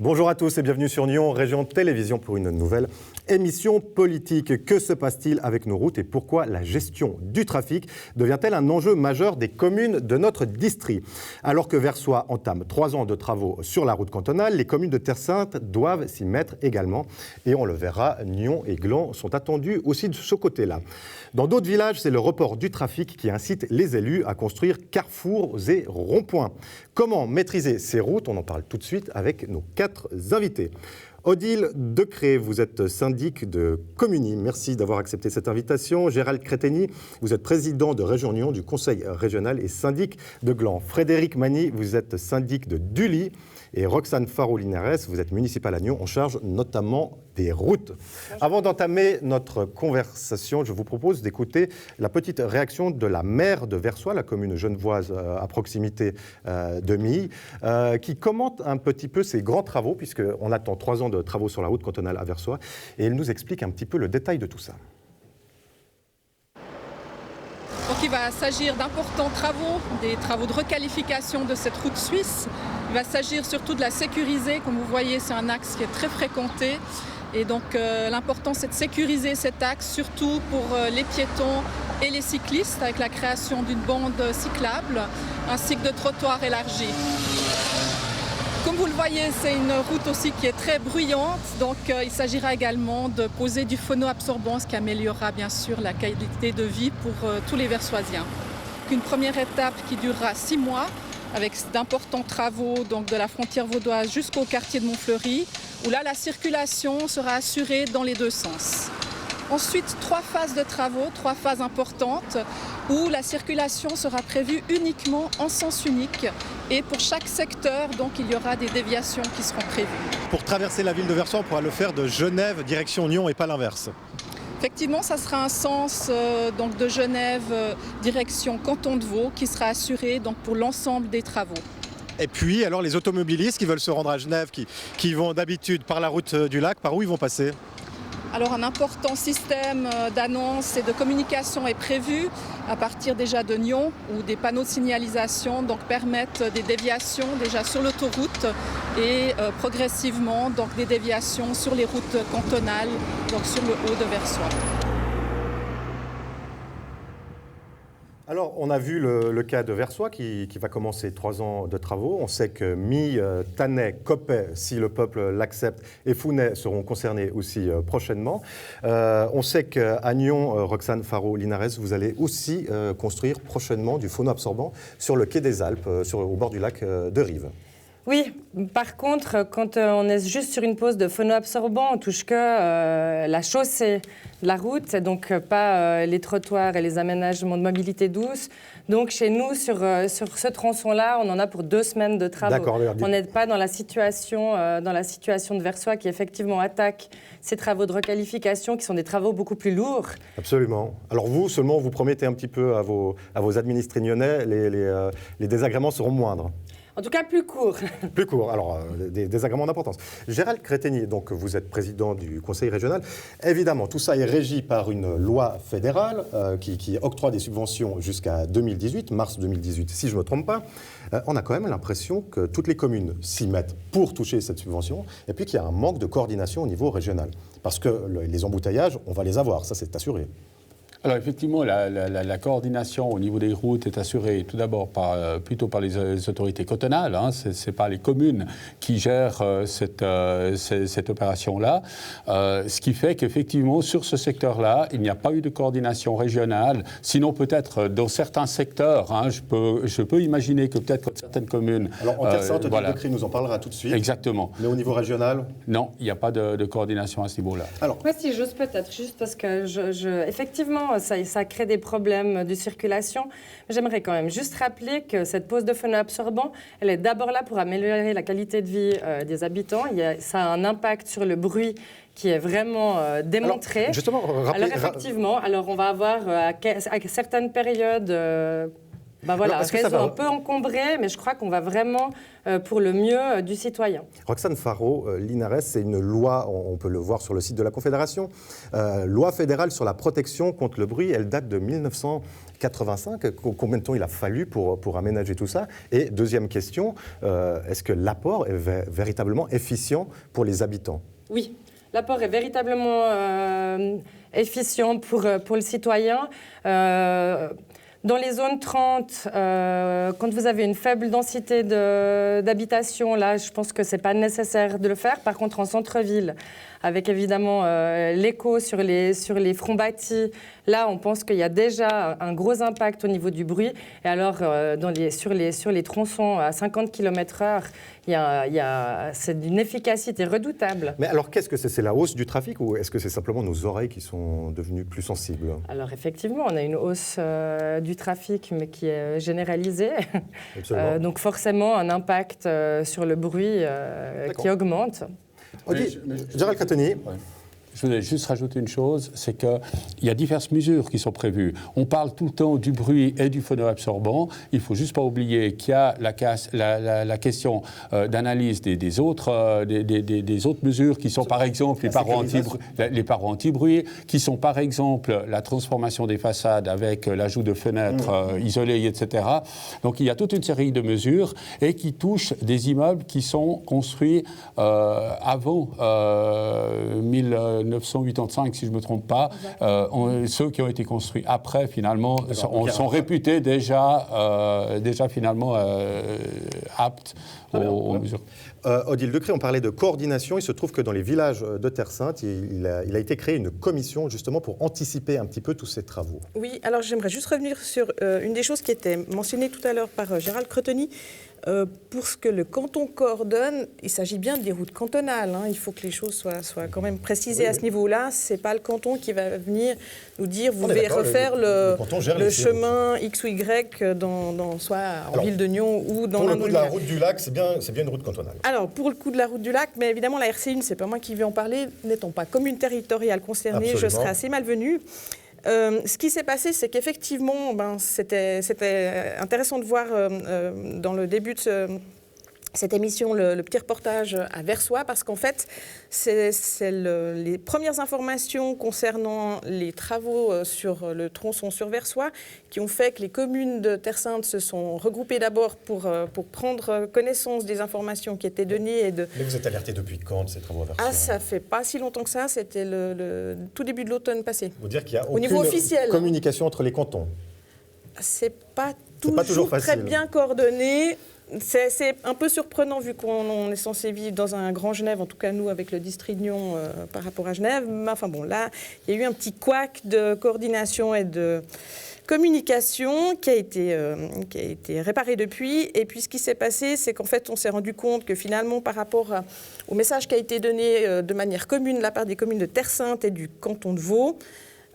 Bonjour à tous et bienvenue sur Nyon, Région Télévision pour une nouvelle émission politique. Que se passe-t-il avec nos routes et pourquoi la gestion du trafic devient-elle un enjeu majeur des communes de notre district? Alors que Versoix entame 3 ans de travaux sur la route cantonale, les communes de Terre-Sainte doivent s'y mettre également. Et on le verra, Nyon et Gland sont attendus aussi de ce côté-là. Dans d'autres villages, c'est le report du trafic qui incite les élus à construire carrefours et ronds-points. Comment maîtriser ces routes? On en parle tout de suite avec nos 4 invités. Odile Decré, vous êtes syndic de Communy. Merci d'avoir accepté cette invitation. Gérald Créteny, vous êtes président de Région Nyon du Conseil régional et syndic de Gland. Frédéric Magny, vous êtes syndic de Dully. Et Roxane Faro-Linares, vous êtes municipale à Nyon, en charge notamment des routes. Avant d'entamer notre conversation, je vous propose d'écouter la petite réaction de la maire de Versoix, la commune genevoise à proximité de Milly, qui commente un petit peu ces grands travaux, puisqu'on attend 3 ans de travaux sur la route cantonale à Versoix, et elle nous explique un petit peu le détail de tout ça. Donc il va s'agir d'importants travaux, des travaux de requalification de cette route suisse. Il va s'agir surtout de la sécuriser. Comme vous voyez, c'est un axe qui est très fréquenté. Et donc l'important, c'est de sécuriser cet axe, surtout pour les piétons et les cyclistes, avec la création d'une bande cyclable, ainsi que de trottoirs élargis. Comme vous le voyez, c'est une route aussi qui est très bruyante, donc il s'agira également de poser du phono-absorbant, ce qui améliorera bien sûr la qualité de vie pour tous les Versoisiens. Une première étape qui durera 6 mois, avec d'importants travaux donc de la frontière vaudoise jusqu'au quartier de Montfleury, où là la circulation sera assurée dans les 2 sens. Ensuite, 3 phases de travaux, 3 phases importantes, où la circulation sera prévue uniquement en sens unique. Et pour chaque secteur, donc, il y aura des déviations qui seront prévues. Pour traverser la ville de Versoix, on pourra le faire de Genève direction Nyon et pas l'inverse. Effectivement, ça sera un sens donc de Genève direction Canton de Vaud qui sera assuré donc, pour l'ensemble des travaux. Et puis, alors les automobilistes qui veulent se rendre à Genève, qui vont d'habitude par la route du lac, par où ils vont passer ? Alors un important système d'annonce et de communication est prévu à partir déjà de Nyon où des panneaux de signalisation donc, permettent des déviations déjà sur l'autoroute et progressivement donc, des déviations sur les routes cantonales, donc sur le haut de Versoix. Alors, on a vu le cas de Versoix qui va commencer 3 ans de travaux. On sait que Milly, Tannay, Coppet, si le peuple l'accepte, et Founet seront concernés aussi prochainement. On sait qu'à Nyon, Roxane Faro-Linares, vous allez aussi construire prochainement du phono-absorbant sur le quai des Alpes, au bord du lac de Rive. Oui, par contre, quand on est juste sur une pose de phono-absorbant, on touche que la chaussée de la route, donc pas les trottoirs et les aménagements de mobilité douce. Donc chez nous, sur ce tronçon-là, on en a pour 2 semaines de travaux. D'accord, on n'est pas dans la situation de Versoix qui effectivement attaque ces travaux de requalification qui sont des travaux beaucoup plus lourds. Absolument. Alors vous, seulement, vous promettez un petit peu à vos administrés nyonnais, les désagréments seront moindres. En tout cas, plus court. Plus court, alors des désagréments d'importance. Gérald Créteny, donc vous êtes président du Conseil régional. Évidemment, tout ça est régi par une loi fédérale qui octroie des subventions jusqu'à 2018, mars 2018, si je ne me trompe pas. On a quand même l'impression que toutes les communes s'y mettent pour toucher cette subvention et puis qu'il y a un manque de coordination au niveau régional. Parce que les embouteillages, on va les avoir, ça c'est assuré. Alors effectivement, la coordination au niveau des routes est assurée tout d'abord plutôt par les autorités cantonales. Ce n'est pas les communes qui gèrent cette opération-là. Ce qui fait qu'effectivement, sur ce secteur-là, il n'y a pas eu de coordination régionale. Sinon, peut-être dans certains secteurs, je peux imaginer que peut-être certaines communes... Alors en Terre-Sainte, voilà. Decré nous en parlera tout de suite. Exactement. Mais au niveau régional ? Non, il n'y a pas de coordination à ce niveau-là. Alors, moi, si j'ose peut-être, juste parce que effectivement, ça crée des problèmes de circulation. J'aimerais quand même juste rappeler que cette pose de phono-absorbant, elle est d'abord là pour améliorer la qualité de vie des habitants. Ça a un impact sur le bruit qui est vraiment démontré. Alors, justement, alors effectivement, on va avoir à certaines périodes Ben voilà, réseau un peu encombré, mais je crois qu'on va vraiment pour le mieux du citoyen. Roxane Faro, l'INARES, c'est une loi, on peut le voir sur le site de la Confédération, loi fédérale sur la protection contre le bruit. Elle date de 1985. Combien de temps il a fallu pour aménager tout ça? Et deuxième question, est-ce que l'apport est véritablement efficient pour les habitants? Oui, l'apport est véritablement efficient pour le citoyen. Dans les zones 30, quand vous avez une faible densité d'habitation, là, je pense que ce n'est pas nécessaire de le faire. Par contre, en centre-ville, avec évidemment l'écho sur les fronts bâtis, là, on pense qu'il y a déjà un gros impact au niveau du bruit. Et alors, sur les tronçons à 50 km/h, c'est d'une efficacité redoutable. Mais alors, qu'est-ce que c'est? C'est la hausse du trafic ou est-ce que c'est simplement nos oreilles qui sont devenues plus sensibles? Alors, effectivement, on a une hausse du trafic, mais qui est généralisée. Donc, forcément, un impact sur le bruit qui augmente. Gérald Cratoni. Je voulais juste rajouter une chose, c'est qu'il y a diverses mesures qui sont prévues. On parle tout le temps du bruit et du phonoabsorbant. Il ne faut juste pas oublier qu'il y a la question d'analyse des autres mesures qui sont par exemple les barreaux anti-bruit, qui sont par exemple la transformation des façades avec l'ajout de fenêtres isolées, etc. Donc il y a toute une série de mesures et qui touchent des immeubles qui sont construits avant 1985, si je ne me trompe pas. Ceux qui ont été construits après, finalement, sont réputés déjà finalement aptes aux mesures. Odile Decré, on parlait de coordination. Il se trouve que dans les villages de Terre Sainte, il a été créé une commission justement pour anticiper un petit peu tous ces travaux. Oui, alors j'aimerais juste revenir sur une des choses qui était mentionnée tout à l'heure par Gérald Cratoni. Pour ce que le canton coordonne, il s'agit bien des routes cantonales. Il faut que les choses soient quand même précisées à ce niveau-là. Ce n'est pas le canton qui va venir nous dire vous devez refaire le chemin X ou Y soit en ville de Nyon ou dans Pour le coup de la route du lac, c'est bien une route cantonale. Alors, pour le coup de la route du lac, mais évidemment, la RC1, ce n'est pas moi qui vais en parler. N'étant pas commune territoriale concernée, je serais assez malvenue. Ce qui s'est passé, c'est qu'effectivement, c'était intéressant de voir dans le début de cette émission le petit reportage à Versoix, parce qu'en fait, c'est les premières informations concernant les travaux sur le tronçon sur Versoix qui ont fait que les communes de Terre Sainte se sont regroupées d'abord pour prendre connaissance des informations qui étaient données. Mais vous êtes alerté depuis quand de ces travaux à Versoix? Ça fait pas si longtemps que ça, c'était le tout début de l'automne passé. Vous dire qu'il y a aucune communication entre les cantons? C'est pas toujours très bien coordonné. C'est un peu surprenant vu qu'on est censé vivre dans un grand Genève, en tout cas nous avec le district de Nyon par rapport à Genève. Mais enfin bon, là, il y a eu un petit couac de coordination et de communication qui a été réparé depuis. Et puis ce qui s'est passé, c'est qu'en fait on s'est rendu compte que finalement par rapport au message qui a été donné de manière commune de la part des communes de Terre Sainte et du canton de Vaud,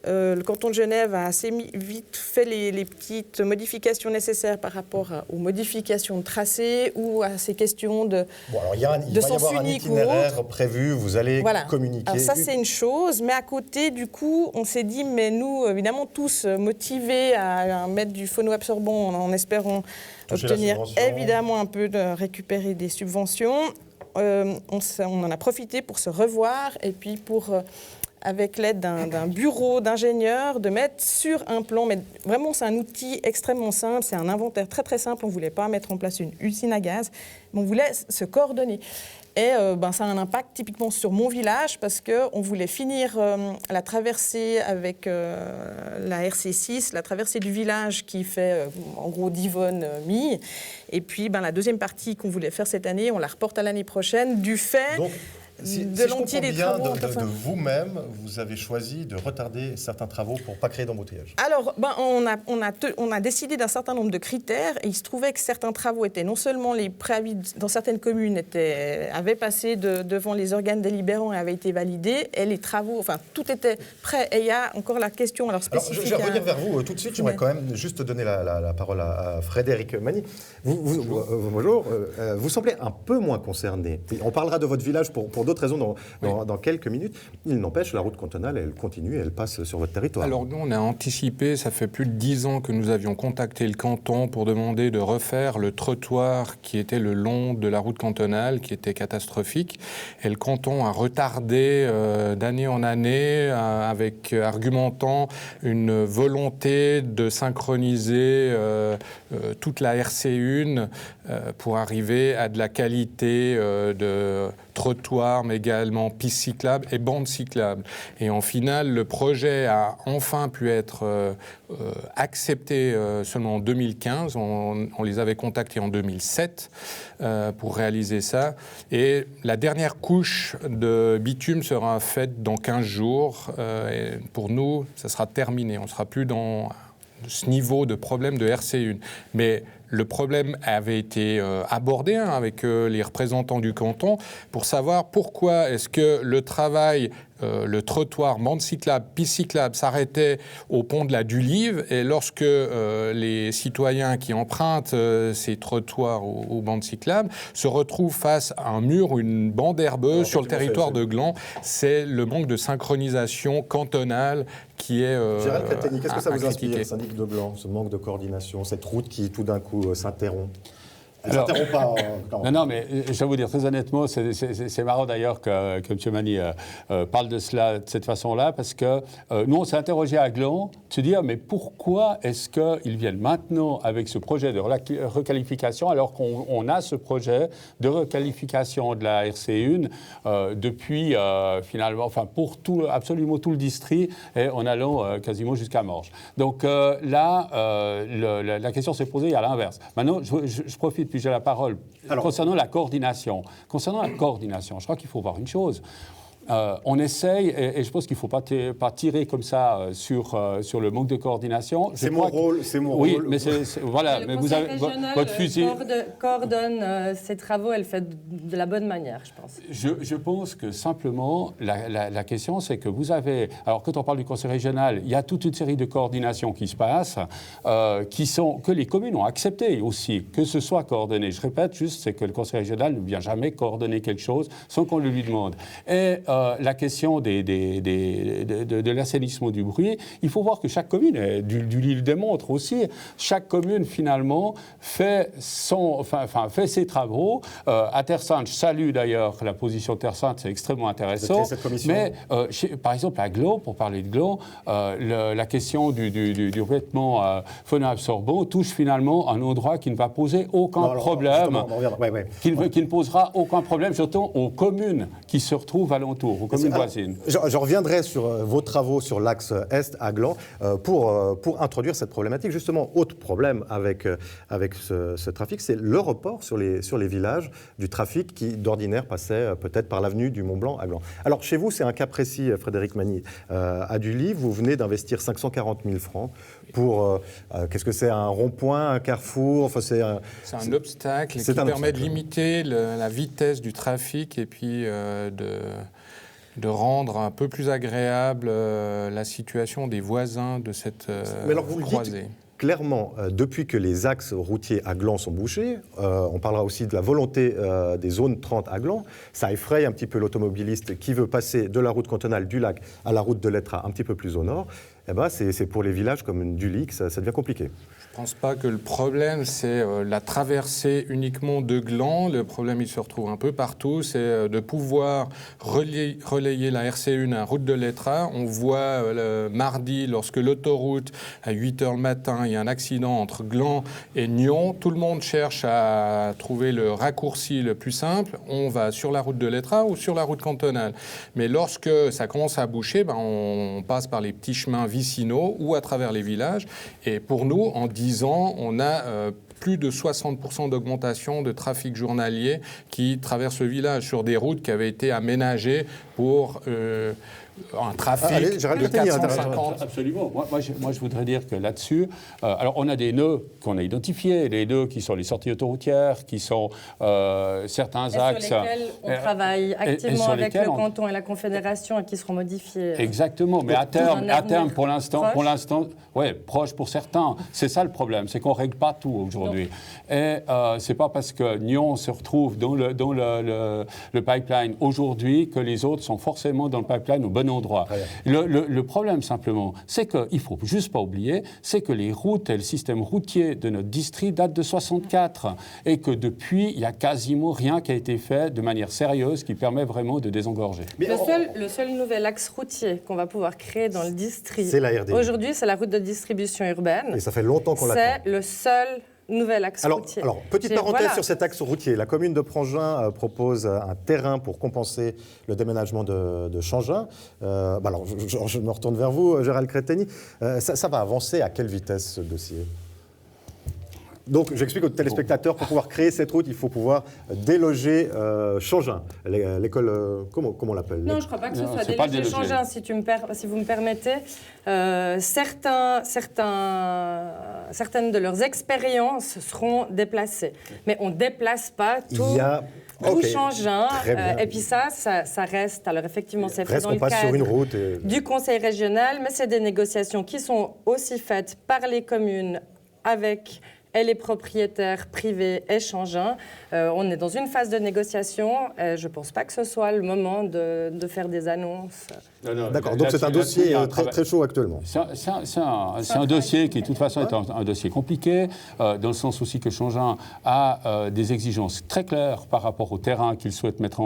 le canton de Genève a assez vite fait les petites modifications nécessaires par rapport aux modifications de tracé ou à ces questions de il va y avoir un itinéraire prévu, vous allez communiquer. Alors ça, c'est une chose, mais à côté, du coup, on s'est dit, mais nous, évidemment, tous motivés à mettre du phonoabsorbant en espérant obtenir évidemment un peu de récupérer des subventions, on en a profité pour se revoir et puis pour... avec l'aide d'un bureau d'ingénieurs, de mettre sur un plan, mais vraiment c'est un outil extrêmement simple, c'est un inventaire très très simple, on ne voulait pas mettre en place une usine à gaz, mais on voulait se coordonner. Et ça a un impact typiquement sur mon village parce qu'on voulait finir la traversée avec la RC6, la traversée du village qui fait en gros d'Yvonne-Mille. Et puis la deuxième partie qu'on voulait faire cette année, on la reporte à l'année prochaine du fait... de l'entier des travaux. De vous-même, vous avez choisi de retarder certains travaux pour ne pas créer d'embouteillage. Alors, on a décidé d'un certain nombre de critères et il se trouvait que certains travaux étaient non seulement les préavis dans certaines communes avaient passé devant les organes délibérants et avaient été validés et les travaux, tout était prêt. Et il y a encore la question spécifique. Je vais revenir vers vous tout de suite. J'aimerais quand même juste donner la parole à Frédéric Magny. Bonjour. Vous semblez un peu moins concerné. On parlera de votre village pour pour d'autres raisons dans quelques minutes. Il n'empêche, la route cantonale, elle continue, elle passe sur votre territoire. Alors nous, on a anticipé, ça fait plus de 10 ans que nous avions contacté le canton pour demander de refaire le trottoir qui était le long de la route cantonale, qui était catastrophique. Et le canton a retardé d'année en année, argumentant une volonté de synchroniser toute la RC1 pour arriver à de la qualité de trottoirs, mais également pistes cyclables et bandes cyclables. Et en finale, le projet a enfin pu être accepté seulement en 2015. On les avait contactés en 2007 pour réaliser ça. Et la dernière couche de bitume sera faite dans 15 jours. Et pour nous, ça sera terminé. On ne sera plus dans ce niveau de problème de RC1. Mais le problème avait été abordé avec les représentants du canton pour savoir pourquoi est-ce que le travail, le trottoir, bande cyclable, piste cyclable s'arrêtait au pont de la Dulive et lorsque les citoyens qui empruntent ces trottoirs ou bandes cyclables se retrouvent face à un mur ou une bande herbeuse sur le territoire de Gland, c'est le manque de synchronisation cantonale qui est Gérald Créteny, qu'est-ce que ça vous inspire, syndic de Gland, ce manque de coordination, cette route qui tout d'un coup s'interrompt? Elle ne s'interrompt pas. Non, mais je vais vous dire très honnêtement, c'est marrant d'ailleurs que M. Mani parle de cela de cette façon-là, parce que nous, on s'est interrogé à Gland, de se dire, mais pourquoi est-ce qu'ils viennent maintenant avec ce projet de requalification, alors qu'on a ce projet de requalification de la RC1 depuis, finalement, enfin, pour absolument tout le district, et en allant quasiment jusqu'à Morges. Donc là, la question s'est posée à l'inverse. Maintenant, je profite, puis j'ai la parole. Concernant la coordination, je crois qu'il faut voir une chose. On essaye, et je pense qu'il ne faut pas tirer comme ça sur le manque de coordination. C'est mon rôle. Oui, mais voilà. Le mais Conseil vous avez régional votre fusil. coordonne ses travaux, elle fait de la bonne manière, je pense. Je pense que simplement, la question, c'est que vous avez... Alors, quand on parle du Conseil régional, il y a toute une série de coordinations qui se passent, que les communes ont accepté aussi, que ce soit coordonné. Je répète juste, c'est que le Conseil régional ne vient jamais coordonner quelque chose sans qu'on le lui demande. Et la question de l'assainissement du bruit, il faut voir que chaque commune, du livre démontre aussi, chaque commune finalement fait ses travaux. À Terre-Sainte, je salue d'ailleurs la position de Terre-Sainte, c'est extrêmement intéressant. Mais par exemple à Gland, pour parler de Gland, la question du revêtement phono-absorbant touche finalement un endroit qui ne va poser aucun problème, qui ne posera aucun problème, surtout aux communes qui se retrouvent alentour, aux communes voisines. Je reviendrai sur vos travaux sur l'axe Est à Gland pour introduire cette problématique. Justement, autre problème avec ce trafic, c'est le report sur les villages du trafic qui d'ordinaire passait peut-être par l'avenue du Mont-Blanc à Gland. Alors chez vous, c'est un cas précis, Frédéric Mani. À Dulive, vous venez d'investir 540 000 francs pour, qu'est-ce que c'est, un rond-point, un carrefour, c'est un obstacle qui permet de limiter la vitesse du trafic et puis de rendre un peu plus agréable la situation des voisins de cette croisée. Clairement, depuis que les axes routiers à Gland sont bouchés, on parlera aussi de la volonté des zones 30 à Gland, ça effraie un petit peu l'automobiliste qui veut passer de la route cantonale du lac à la route de l'Etra un petit peu plus au nord. Eh ben, c'est pour les villages comme Dulic, ça devient compliqué. Je ne pense pas que le problème, c'est la traversée uniquement de Gland. Le problème, il se retrouve un peu partout. C'est de pouvoir relayer la RC1 à la route de l'Etra. On voit mardi, lorsque l'autoroute, à 8h le matin, il y a un accident entre Gland et Nyon. Tout le monde cherche à trouver le raccourci le plus simple. On va sur la route de l'Etra ou sur la route cantonale. Mais lorsque ça commence à boucher, on passe par les petits chemins vicinaux ou à travers les villages. Et pour nous, en 10 ans, on a plus de 60% d'augmentation de trafic journalier qui traverse le village sur des routes qui avaient été aménagées pour un trafic allez, Gérald de Créteni, 450. Absolument. Moi, je voudrais dire que là-dessus, alors on a des nœuds qu'on a identifiés, les nœuds qui sont les sorties autoroutières, qui sont certains axes... sur lesquels on travaille activement avec le canton et la Confédération et qui seront modifiés. Exactement, mais à terme, pour l'instant, ouais, proche pour certains. C'est ça le problème, c'est qu'on ne règle pas tout aujourd'hui. Et c'est pas parce que Nyon se retrouve dans le pipeline aujourd'hui que les autres sont forcément dans le pipeline au bon endroit. Le problème simplement, c'est qu'il ne faut juste pas oublier, c'est que les routes et le système routier de notre district datent de 64 et que depuis, il n'y a quasiment rien qui a été fait de manière sérieuse qui permet vraiment de désengorger. Le seul nouvel axe routier qu'on va pouvoir créer dans le district, c'est la RDI. Aujourd'hui, c'est la route de distribution urbaine. Et ça fait longtemps qu'on l'attend. C'est le seul nouvel axe routier. Alors, petite parenthèse sur cet axe routier. La commune de Prangin propose un terrain pour compenser le déménagement de Changin. Alors, je me retourne vers vous, Gérald Créteni. Ça va avancer à quelle vitesse, ce dossier ? Donc, j'explique aux téléspectateurs, pour pouvoir créer cette route, il faut pouvoir déloger Changin, l'école, comment on l'appelle ? Non, je ne crois pas que ce soit déloger Changin, si vous me permettez. Certaines de leurs expériences seront déplacées. Mais on ne déplace pas tout Changin. Et puis ça reste. Alors effectivement, c'est fait dans le cadre sur une route du conseil régional, mais c'est des négociations qui sont aussi faites par les communes avec les propriétaires privés et Changin. On est dans une phase de négociation. Je ne pense pas que ce soit le moment de faire des annonces. D'accord, donc c'est un dossier très chaud actuellement. C'est un dossier qui, de toute façon, est un dossier compliqué, dans le sens aussi que Changin a des exigences très claires par rapport au terrain qu'il souhaite mettre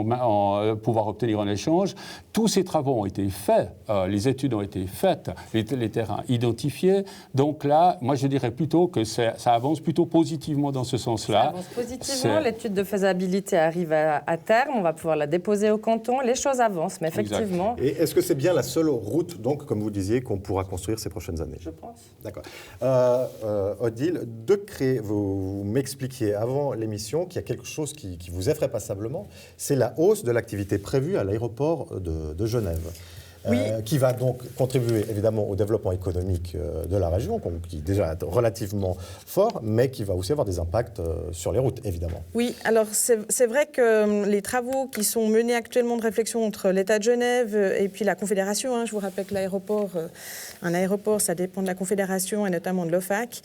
pouvoir obtenir en échange. Tous ces travaux ont été faits, les études ont été faites, les terrains identifiés. Donc là, moi, je dirais plutôt que ça avance plutôt positivement dans ce sens-là. Ça avance positivement. L'étude de faisabilité arrive à terme. On va pouvoir la déposer au canton. Les choses avancent, mais effectivement... Exact. Et est-ce que c'est bien la seule route, donc, comme vous disiez, qu'on pourra construire ces prochaines années ? Je pense. D'accord. Odile, vous m'expliquiez avant l'émission qu'il y a quelque chose qui vous effraie passablement, c'est la hausse de l'activité prévue à l'aéroport de Genève. Oui. Qui va donc contribuer évidemment au développement économique de la région, qui est déjà relativement fort, mais qui va aussi avoir des impacts sur les routes, évidemment. Oui, alors c'est vrai que les travaux qui sont menés actuellement de réflexion entre l'État de Genève et puis la Confédération, je vous rappelle que un aéroport, ça dépend de la Confédération et notamment de l'OFAC.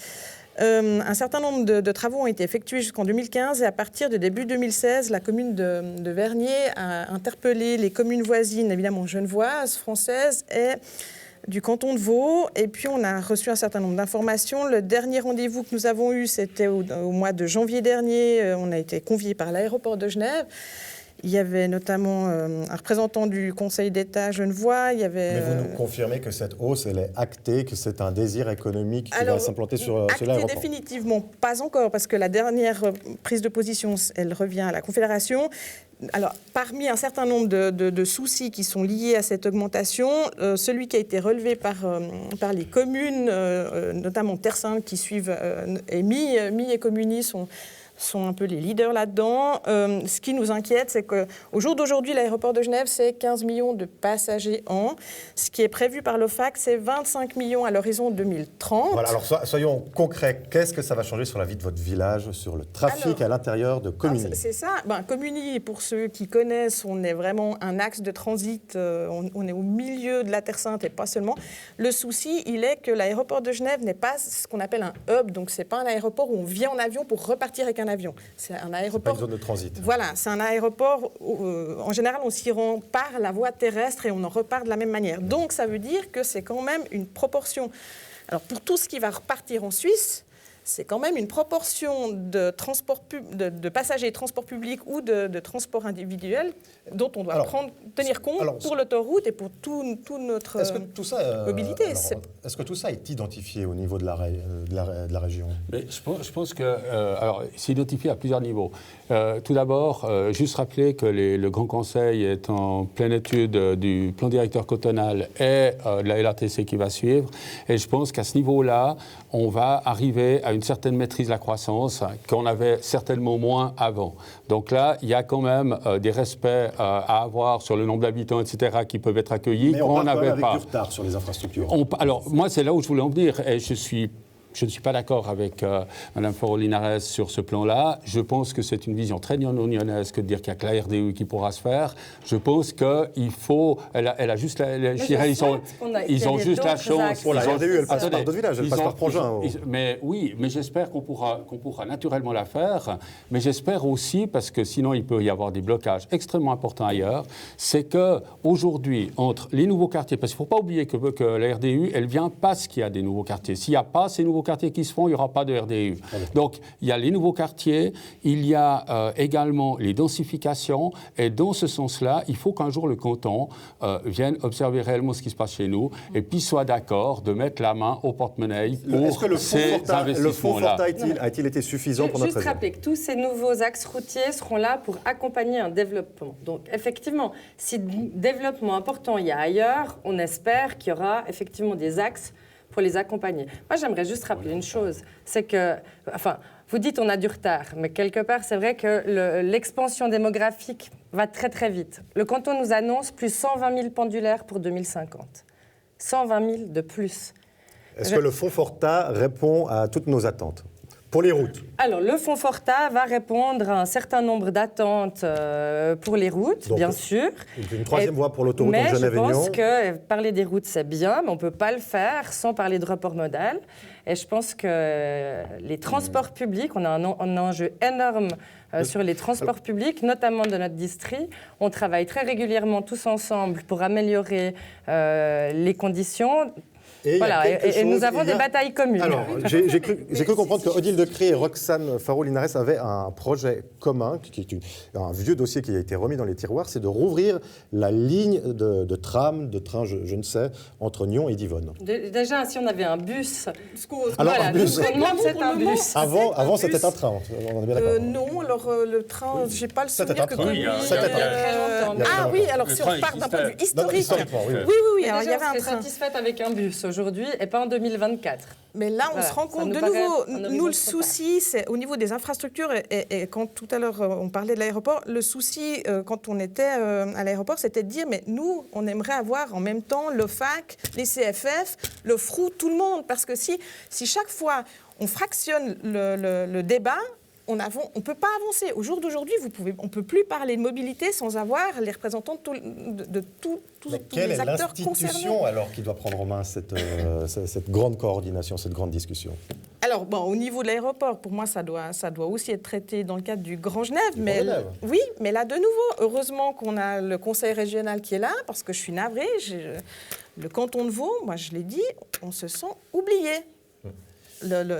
Un certain nombre de travaux ont été effectués jusqu'en 2015 et à partir de début 2016, la commune de Vernier a interpellé les communes voisines, évidemment genevoises, françaises et du canton de Vaud. Et puis on a reçu un certain nombre d'informations. Le dernier rendez-vous que nous avons eu, c'était au mois de janvier dernier. On a été conviés par l'aéroport de Genève. Il y avait notamment un représentant du Conseil d'État genevois. Mais vous nous confirmez que cette hausse, elle est actée, que c'est un désir économique qui va s'implanter sur l'aéroport ? Acté définitivement, pas encore, parce que la dernière prise de position, elle revient à la Confédération. Alors, parmi un certain nombre de soucis qui sont liés à cette augmentation, celui qui a été relevé par les communes, notamment Terre-Sainte, qui suivent, et Mi et Communis sont un peu les leaders là-dedans. Ce qui nous inquiète, c'est qu'au jour d'aujourd'hui, l'aéroport de Genève, c'est 15 millions de passagers an. Ce qui est prévu par l'OFAC, c'est 25 millions à l'horizon 2030. Voilà, alors soyons concrets. Qu'est-ce que ça va changer sur la vie de votre village, sur le trafic à l'intérieur de Communy ? C'est ça. Communy, pour ceux qui connaissent, on est vraiment un axe de transit. On est au milieu de la Terre Sainte et pas seulement. Le souci, il est que l'aéroport de Genève n'est pas ce qu'on appelle un hub. Donc, ce n'est pas un aéroport où on vient en avion pour repartir avec un avion. C'est un aéroport... C'est pas une zone de transit. Voilà, c'est un aéroport où, en général, on s'y rend par la voie terrestre et on en repart de la même manière. Donc, ça veut dire que c'est quand même une proportion. Alors, pour tout ce qui va repartir en Suisse, c'est quand même une proportion de passagers de transport public ou de transport individuel dont on doit tenir compte pour l'autoroute et pour tout notre mobilité. Est-ce que tout ça est identifié au niveau de la région ? Mais je pense que c'est identifié à plusieurs niveaux. Tout d'abord, juste rappeler que le Grand Conseil est en pleine étude du plan directeur cantonal et de la LRTC qui va suivre. Et je pense qu'à ce niveau-là, on va arriver à à une certaine maîtrise de la croissance qu'on avait certainement moins avant. Donc là, il y a quand même des respects à avoir sur le nombre d'habitants, etc., qui peuvent être accueillis. Mais on n'avait pas avec du retard sur les infrastructures. Alors, moi, c'est là où je voulais en venir. Et je ne suis pas d'accord avec Mme Farol-Linares sur ce plan-là. Je pense que c'est une vision très néo-lyonnaise que de dire qu'il n'y a que la RDU qui pourra se faire. Je pense qu'il faut... Elle a juste ils ont juste la chance... Pour la RDU, elle passe par d'autres villages, elle passe par Prangin. Mais oui, mais j'espère qu'on pourra naturellement la faire. Mais j'espère aussi, parce que sinon il peut y avoir des blocages extrêmement importants ailleurs, c'est qu'aujourd'hui, entre les nouveaux quartiers, parce qu'il ne faut pas oublier que la RDU, elle vient parce qu'il y a des nouveaux quartiers. S'il n'y a pas ces nouveaux quartiers qui se font, il n'y aura pas de RDU. Donc, il y a les nouveaux quartiers, il y a également les densifications, et dans ce sens-là, il faut qu'un jour le canton vienne observer réellement ce qui se passe chez nous, et puis soit d'accord de mettre la main au porte-monnaie pour ces investissements-là. Le fonds Forta a-t-il été suffisant pour notre région ? Juste rappeler que tous ces nouveaux axes routiers seront là pour accompagner un développement. Donc, effectivement, si développement important il y a ailleurs, on espère qu'il y aura effectivement des axes pour les accompagner. Moi, j'aimerais juste rappeler une chose, c'est que, enfin, vous dites on a du retard, mais quelque part, c'est vrai que l'expansion démographique va très très vite. Le canton nous annonce plus 120 000 pendulaires pour 2050. 120 000 de plus. Est-ce que le fonds Forta répond à toutes nos attentes ? Pour les routes. Alors, le fonds Forta va répondre à un certain nombre d'attentes pour les routes, donc, bien sûr. Une troisième voie pour l'autoroute entre Genève et Nyon. Mais je pense que parler des routes, c'est bien, mais on ne peut pas le faire sans parler de report modal. Et je pense que les transports publics, on a un enjeu énorme sur les transports publics, notamment de notre district. On travaille très régulièrement tous ensemble pour améliorer les conditions. Et voilà, et nous avons des batailles communes. Alors, j'ai cru comprendre que Odile Decré et Roxane Farol-Linares avaient un projet commun, qui est un vieux dossier qui a été remis dans les tiroirs, c'est de rouvrir la ligne de tram, de train, je ne sais, entre Nyon et Divonne. Déjà, si on avait un bus... Alors, un bus. C'est un bus. Avant c'était un train, on est bien d'accord. Non, alors le train, je n'ai pas le souvenir que... C'était un train. Ah oui, alors si on part d'un point de vue historique... Oui, alors il y avait un train. Satisfaite avec un bus aujourd'hui et pas en 2024. Mais là, on se rend compte de nouveau, nous, le souci, c'est au niveau des infrastructures, et quand tout à l'heure on parlait de l'aéroport, le souci, quand on était à l'aéroport, c'était de dire, mais nous, on aimerait avoir en même temps l'OFAC, les CFF, le FROU, tout le monde, parce que si chaque fois on fractionne le débat, on ne peut pas avancer. Au jour d'aujourd'hui, on ne peut plus parler de mobilité sans avoir les représentants de tous les acteurs concernés. Quelle est l'institution alors qui doit prendre en main cette grande coordination, cette grande discussion ? Alors, au niveau de l'aéroport, pour moi, ça doit aussi être traité dans le cadre du Grand Genève. Oui, mais là, de nouveau, heureusement qu'on a le conseil régional qui est là, parce que je suis navrée. Le canton de Vaud, moi, je l'ai dit, on se sent oublié.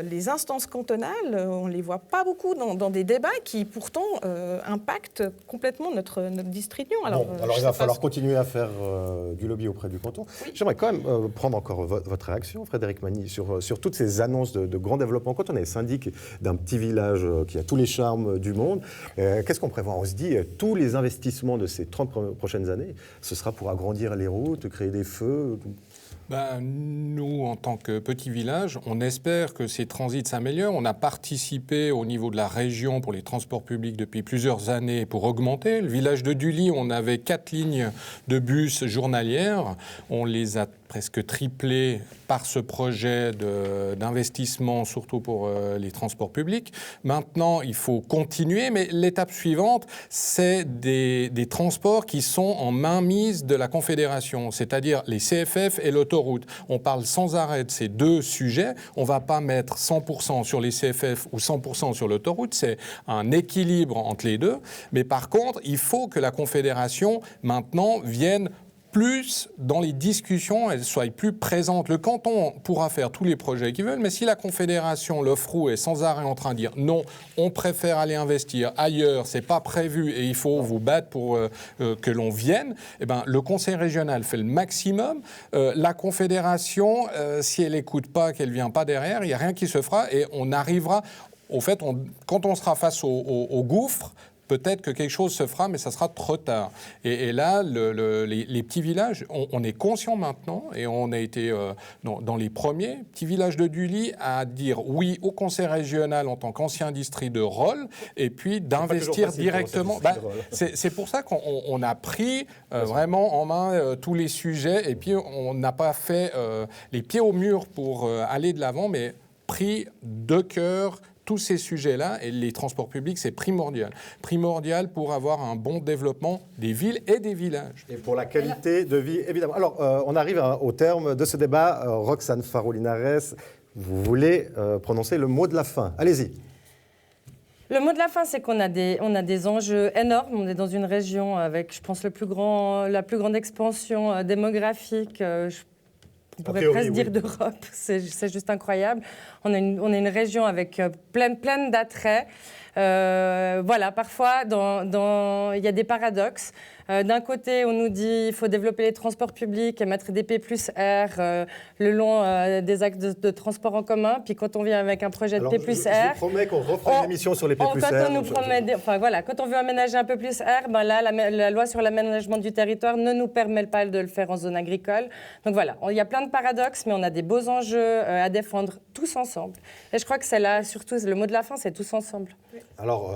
Les instances cantonales, on ne les voit pas beaucoup dans des débats qui, pourtant, impactent complètement notre district Nyon. Alors il va falloir continuer à faire du lobby auprès du canton. Oui. J'aimerais quand même prendre encore votre réaction, Frédéric Magny, sur toutes ces annonces de grand développement. Quand on est syndic d'un petit village qui a tous les charmes du monde, qu'est-ce qu'on prévoit ? On se dit, tous les investissements de ces 30 prochaines années, ce sera pour agrandir les routes, créer des feux. Nous, en tant que petit village, on espère que ces transits s'améliorent. On a participé au niveau de la région pour les transports publics depuis plusieurs années pour augmenter. Le village de Dully, on avait 4 lignes de bus journalières. On les a presque triplées par ce projet d'investissement, surtout pour les transports publics. Maintenant, il faut continuer, mais l'étape suivante, c'est des transports qui sont en mainmise de la Confédération, c'est-à-dire les CFF et l'autoroute. On parle sans arrêt de ces deux sujets. On ne va pas mettre 100% sur les CFF ou 100% sur l'autoroute. C'est un équilibre entre les deux. Mais par contre, il faut que la Confédération, maintenant, vienne plus dans les discussions, elle soit plus présente. Le canton pourra faire tous les projets qu'il veut, mais si la Confédération, le FROU, est sans arrêt en train de dire non, on préfère aller investir ailleurs, c'est pas prévu et il faut vous battre pour que l'on vienne, eh ben, le Conseil régional fait le maximum. La Confédération, si elle n'écoute pas, qu'elle ne vient pas derrière, il n'y a rien qui se fera et on arrivera... Au fait, quand on sera face au gouffre, peut-être que quelque chose se fera, mais ça sera trop tard. Et là, les petits villages, on est conscient maintenant, et on a été dans les premiers petits villages de Dully à dire oui au conseil régional en tant qu'ancien district de rôle, et puis d'investir directement. C'est pour ça qu'on a pris vraiment en main tous les sujets, et puis on n'a pas fait les pieds au mur pour aller de l'avant, mais pris de cœur tous ces sujets-là, et les transports publics, c'est primordial. Primordial pour avoir un bon développement des villes et des villages. Et pour la qualité de vie, évidemment. Alors, on arrive au terme de ce débat. Roxane Farot-Linares, vous voulez prononcer le mot de la fin. Allez-y. Le mot de la fin, c'est qu'on a des enjeux énormes. On est dans une région avec, je pense, la plus grande expansion démographique, on pourrait presque dire d'Europe, c'est juste incroyable. On est une région avec pleine d'attraits. Voilà, parfois, il y a des paradoxes. D'un côté, on nous dit qu'il faut développer les transports publics et mettre des P+R le long des axes de transport en commun. Puis quand on vient avec un projet de P+R... Je vous promets qu'on refera une émission sur les P+R. Quand on veut aménager un P+R, ben là, la loi sur l'aménagement du territoire ne nous permet pas de le faire en zone agricole. Donc voilà, il y a plein de paradoxes, mais on a des beaux enjeux à défendre tous ensemble. Et je crois que c'est là, surtout, le mot de la fin, c'est tous ensemble. Alors,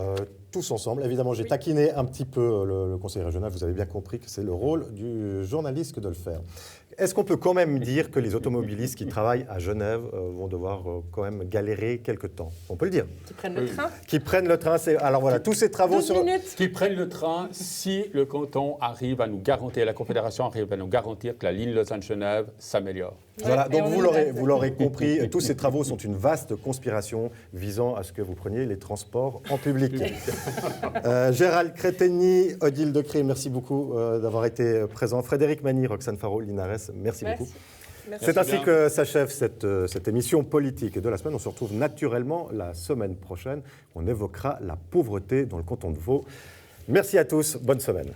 tous ensemble, évidemment, j'ai taquiné un petit peu le conseil régional. Vous avez bien compris que c'est le rôle du journaliste que de le faire. Est-ce qu'on peut quand même dire que les automobilistes qui travaillent à Genève vont devoir quand même galérer quelque temps? On peut le dire. Qui prennent le train. Qui prennent le train. Alors voilà, tous ces travaux sur... Qui prennent le train si le canton arrive à nous garantir, la Confédération arrive à nous garantir que la ligne Lausanne-Genève s'améliore. Voilà, donc vous l'aurez compris, tous ces travaux sont une vaste conspiration visant à ce que vous preniez les transports en public. Gérald Crétegny, Odile Decré, merci beaucoup d'avoir été présent. Frédéric Magny, Roxane Farot-Linares, merci beaucoup. C'est ainsi que s'achève cette émission politique de la semaine. On se retrouve naturellement la semaine prochaine. On évoquera la pauvreté dans le canton de Vaud. Merci à tous, bonne semaine.